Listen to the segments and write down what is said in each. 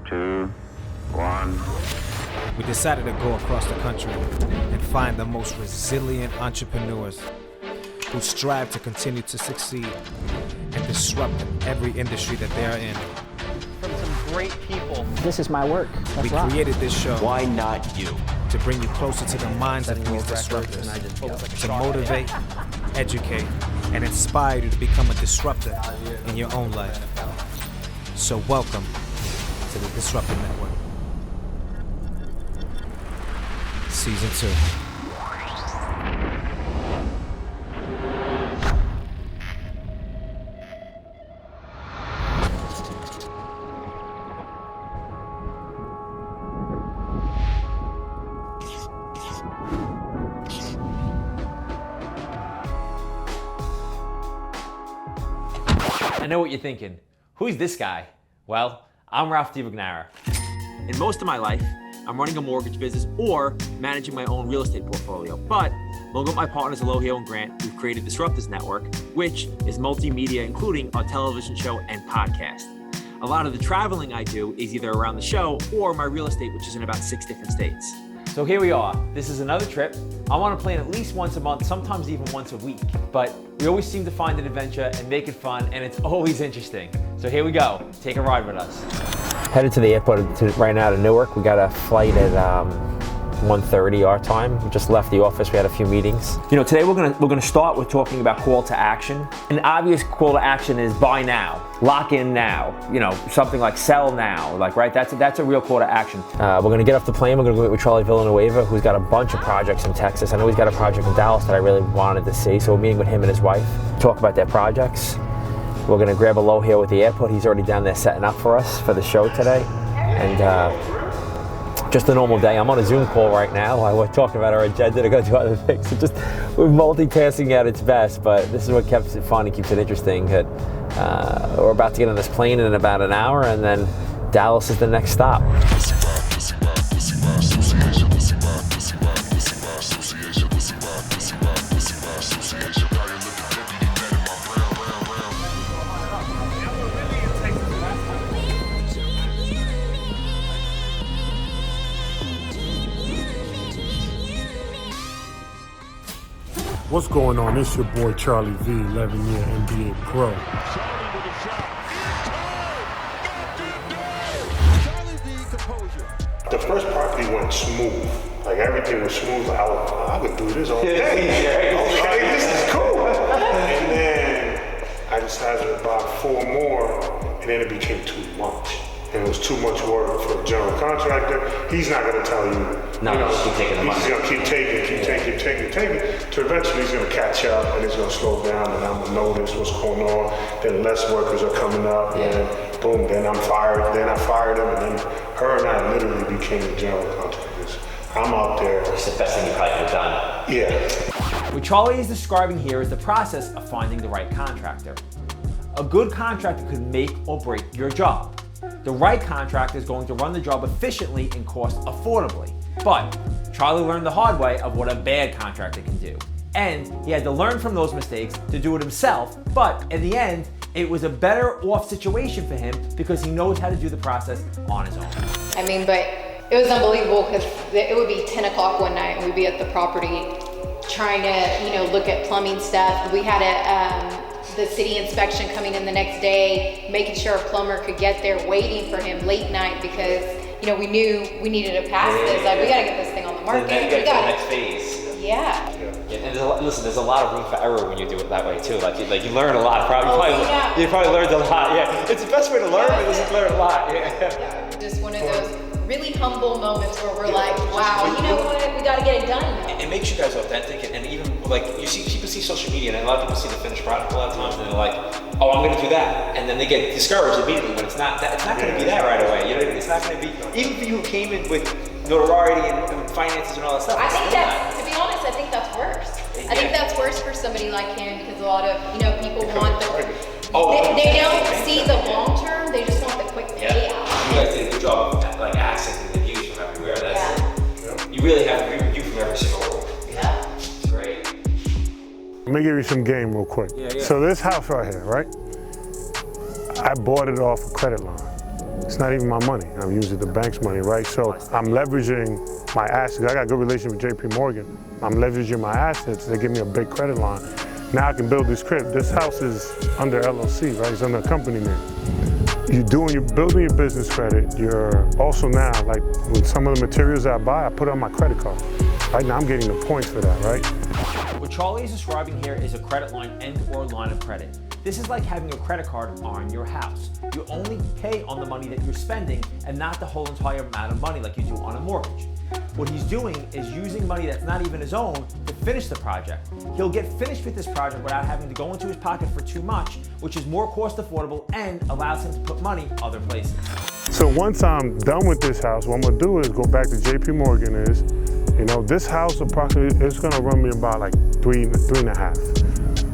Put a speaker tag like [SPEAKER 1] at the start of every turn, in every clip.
[SPEAKER 1] 2, 1.
[SPEAKER 2] We decided to go across the country and find the most resilient entrepreneurs who strive to continue to succeed and disrupt every industry that they are in.
[SPEAKER 3] From some great people.
[SPEAKER 4] This is my work.
[SPEAKER 2] We created this show.
[SPEAKER 5] Why not you?
[SPEAKER 2] To bring you closer to the minds of these disruptors, to motivate, educate, and inspire you to become a disruptor in your own life. So welcome to the Disruptors Network. Season 2.
[SPEAKER 3] I know what you're thinking. Who's this guy? Well, I'm Ralph Villanueva. In most of my life, I'm running a mortgage business or managing my own real estate portfolio. But along with my partners Elohio and Grant, we've created Disruptors Network, which is multimedia, including our television show and podcast. A lot of the traveling I do is either around the show or my real estate, which is in about 6 different states. So here we are. This is another trip. I want to plan at least once a month, sometimes even once a week. But we always seem to find an adventure and make it fun, and it's always interesting. So here we go. Take a ride with us.
[SPEAKER 4] Headed to the airport right now to Newark. We got a flight at 1:30 our time. We just left the office. We had a few meetings.
[SPEAKER 3] You know, today we're gonna start with talking about call to action. An obvious call to action is buy now, lock in now. You know, something like sell now. Like, right? That's a real call to action.
[SPEAKER 4] We're gonna get off the plane. We're gonna go meet with Charlie Villanueva, who's got a bunch of projects in Texas. I know he's got a project in Dallas that I really wanted to see. So we're meeting with him and his wife, talk about their projects. We're gonna grab a low here at the airport. He's already down there setting up for us for the show today. And just a normal day. I'm on a Zoom call right now. We're talking about our agenda to go do other things. So just we're multitasking at its best, but this is what keeps it fun and keeps it interesting. That we're about to get on this plane in about an hour, and then Dallas is the next stop.
[SPEAKER 6] What's going on? It's your boy Charlie V, 11-year NBA pro. The first property went smooth. Like everything was smooth. I would do this all day. Okay, this is cool. And then I decided to buy 4 more, and then it became too much. And it was too much work for a general contractor. He's not going to tell you.
[SPEAKER 3] No,
[SPEAKER 6] you know,
[SPEAKER 3] keep taking the money.
[SPEAKER 6] He's going to keep taking, to eventually he's going to catch up and it's going to slow down, and I'm going to notice what's going on. Then less workers are coming up, and boom, then I'm fired. Then I fired him, and then her and I literally became the general contractors. I'm out there.
[SPEAKER 3] It's the best thing you probably could have done.
[SPEAKER 6] Yeah.
[SPEAKER 3] What Charlie is describing here is the process of finding the right contractor. A good contractor could make or break your job. The right contractor is going to run the job efficiently and cost affordably. But Charlie learned the hard way of what a bad contractor can do. And he had to learn from those mistakes to do it himself, but in the end, it was a better off situation for him because he knows how to do the process on his own.
[SPEAKER 7] I mean, but it was unbelievable because it would be 10 o'clock one night and we'd be at the property trying to, look at plumbing stuff. We had the city inspection coming in the next day, making sure a plumber could get there, waiting for him late night because, we knew we needed to pass this. Like, we got to get this thing on the market.
[SPEAKER 3] Then you get to the next phase.
[SPEAKER 7] Yeah.
[SPEAKER 3] And there's a lot of room for error when you do it that way too. Like you learn a lot. You probably learned a lot. Yeah, it's the best way to learn, but you learn a lot. Yeah.
[SPEAKER 7] Just one of those really humble moments where we're like, wow, you know what? We got to get it done now.
[SPEAKER 8] It makes you guys authentic, and even like people see social media, and a lot of people see the finished product a lot of times, and they're like, oh, I'm going to do that, and then they get discouraged immediately when it's not going to be that right away. It's not going to be, even for you who came in with notoriety and finances and all that stuff.
[SPEAKER 7] I think to be honest, I think that's worse. I think that's worse for somebody like him because a lot of people want they don't see the long term. They just want the quick payout.
[SPEAKER 8] You guys did a good job of like accessing the views from everywhere. You really have a view from every single role.
[SPEAKER 7] Yeah.
[SPEAKER 8] It's great.
[SPEAKER 6] Let me give you some game real quick.
[SPEAKER 3] Yeah.
[SPEAKER 6] So this house right here, right? I bought it off a credit line. It's not even my money. I'm using the bank's money, right? So I'm leveraging my assets. I got a good relationship with JP Morgan. I'm leveraging my assets. They give me a big credit line. Now I can build this crib. This house is under LLC, right? It's under a company name. You're building your business credit. You're also now, like with some of the materials I buy, I put on my credit card. Right now I'm getting the points for that, right?
[SPEAKER 3] What Charlie is describing here is a credit line and/or line of credit. This is like having a credit card on your house. You only pay on the money that you're spending and not the whole entire amount of money like you do on a mortgage. What he's doing is using money that's not even his own to finish the project. He'll get finished with this project without having to go into his pocket for too much, which is more cost affordable and allows him to put money other places.
[SPEAKER 6] So once I'm done with this house, what I'm gonna do is go back to JP Morgan is, this house approximately, it's gonna run me about like three and a half,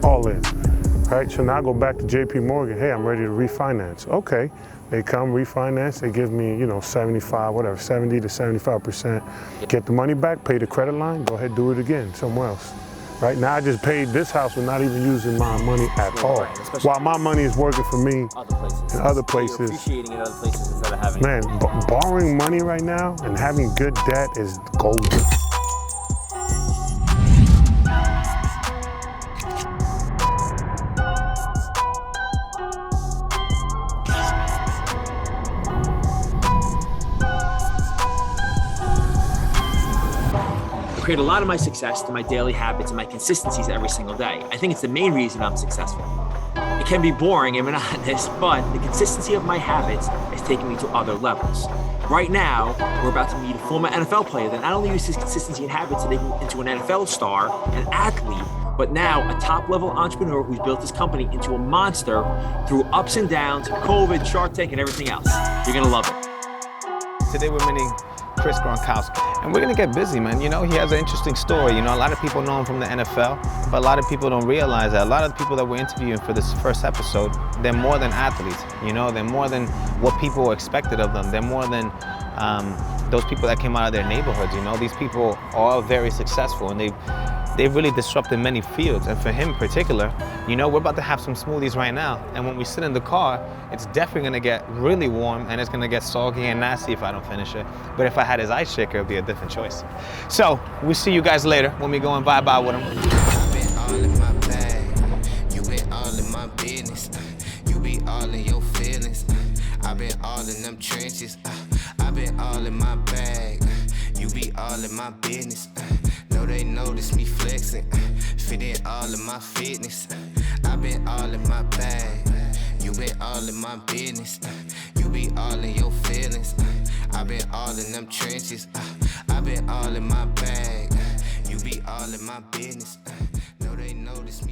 [SPEAKER 6] all in. Right, so now I go back to JP Morgan, hey, I'm ready to refinance. Okay, they come refinance, they give me, 70 to 75%. Get the money back, pay the credit line, go ahead, do it again, somewhere else. Right, now I just paid this house with not even using my money at all. While my money is working for me in other places.
[SPEAKER 3] So you're appreciating in other places instead of having.
[SPEAKER 6] Man, borrowing money right now and having good debt is golden.
[SPEAKER 3] I create a lot of my success through my daily habits and my consistencies every single day. I think it's the main reason I'm successful. It can be boring and monotonous, but the consistency of my habits is taking me to other levels. Right now, we're about to meet a former NFL player that not only used his consistency and habits to make him into an NFL star, an athlete, but now a top-level entrepreneur who's built his company into a monster through ups and downs, COVID, Shark Tank, and everything else. You're gonna love it.
[SPEAKER 2] Today we're meeting Chris Gronkowski. And we're gonna get busy, man. He has an interesting story. A lot of people know him from the NFL, but a lot of people don't realize that a lot of the people that we're interviewing for this first episode, they're more than athletes. They're more than what people expected of them. They're more than those people that came out of their neighborhoods. These people are all very successful, and they've really disrupted many fields. And for him in particular, we're about to have some smoothies right now. And when we sit in the car, it's definitely gonna get really warm and it's gonna get soggy and nasty if I don't finish it. But if I had his ice shaker, it'd be a different choice. So we'll see you guys later when we go and vibe with him.
[SPEAKER 5] I've been all in my bag. You been all in my business. You be all in your feelings. I've been all in them trenches. I've been all in my bag. You be all in my business. Know they notice me flexing. Fit in all of my fitness. I've been all in my bag. You been all in my business. You be all in your feelings. I've been all in them trenches. I've been all in my bag. You be all in my business. Know they notice me.